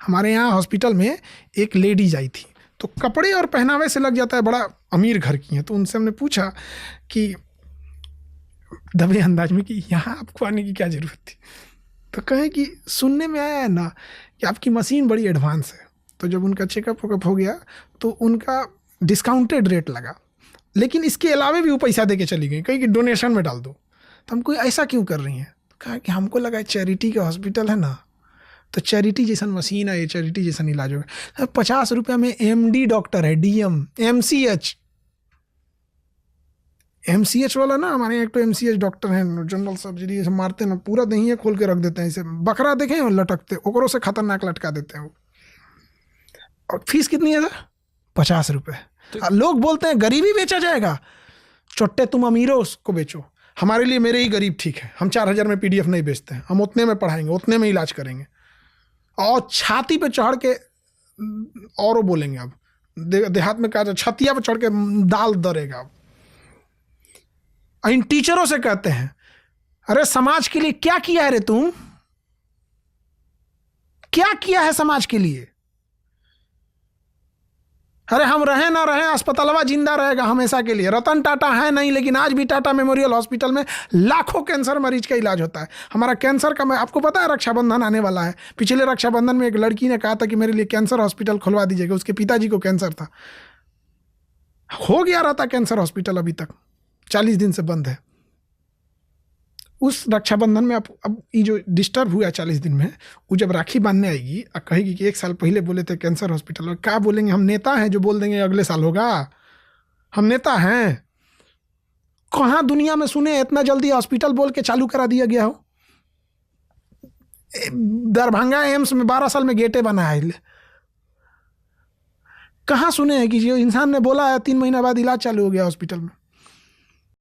हमारे यहाँ हॉस्पिटल में एक लेडीज आई थी, तो कपड़े और पहनावे से लग जाता है बड़ा अमीर घर की हैं। तो उनसे हमने पूछा कि दबे अंदाज में कि यहाँ आपको आने की क्या ज़रूरत थी। तो कहे कि सुनने में आया है ना कि आपकी मशीन बड़ी एडवांस है। तो जब उनका चेकअप वेकअप हो गया तो उनका डिस्काउंटेड रेट लगा, लेकिन इसके अलावा भी वो पैसा दे के चली गई, कहीं कि डोनेशन में डाल दो। तो हमको ऐसा क्यों कर रही हैं? तो कहा कि हमको लगा चैरिटी का हॉस्पिटल है ना, तो चैरिटी जैसा मशीन है, ये चैरिटी जैसा इलाज होगा। 50 रुपया में MD डॉक्टर है, DM, MCH वाला ना, हमारे यहाँ एक तो MCH डॉक्टर हैं, जनरल सर्जरी से मारते ना, पूरा दहिया खोल के रख देते हैं, इसे बकरा देखे हैं लटकते, ओकरों से खतरनाक लटका देते हैं वो। और फीस कितनी है सर? 50 रुपये। लोग बोलते हैं गरीबी बेचा जाएगा। चुट्टे तुम अमीरों उसको बेचो, हमारे लिए मेरे ही गरीब ठीक है। हम 4000 में PDF नहीं बेचते हैं, हम उतने में पढ़ाएंगे, उतने में इलाज करेंगे। और छाती पे चढ़ के और बोलेंगे। अब देहात में कहा छतिया पे चढ़ के दाल दरेगा। अब इन टीचरों से कहते हैं, अरे समाज के लिए क्या किया है रे तुम? क्या किया है समाज के लिए? अरे हम रहे ना रहे, अस्पतालवा जिंदा रहेगा हमेशा के लिए। रतन टाटा है नहीं, लेकिन आज भी टाटा मेमोरियल हॉस्पिटल में लाखों कैंसर मरीज का इलाज होता है। हमारा कैंसर का, मैं आपको पता है रक्षाबंधन आने वाला है। पिछले रक्षाबंधन में एक लड़की ने कहा था कि मेरे लिए कैंसर हॉस्पिटल खुलवा दीजिएगा। उसके पिताजी को कैंसर था, हो गया रहता कैंसर हॉस्पिटल, अभी तक 40 दिन से बंद है। उस रक्षाबंधन में अब ये जो डिस्टर्ब हुआ 40 दिन में, वो जब राखी बांधने आएगी और कहेगी कि 1 साल पहले बोले थे कैंसर हॉस्पिटल, और क्या बोलेंगे? हम नेता हैं जो बोल देंगे अगले साल होगा? हम नेता हैं? कहाँ दुनिया में सुने इतना जल्दी हॉस्पिटल बोल के चालू करा दिया गया हो? दरभंगा एम्स में 12 साल में गेटे बना है। कहाँ सुने हैं कि जो इंसान ने बोला है 3 महीना बाद इलाज चालू हो गया हॉस्पिटल में?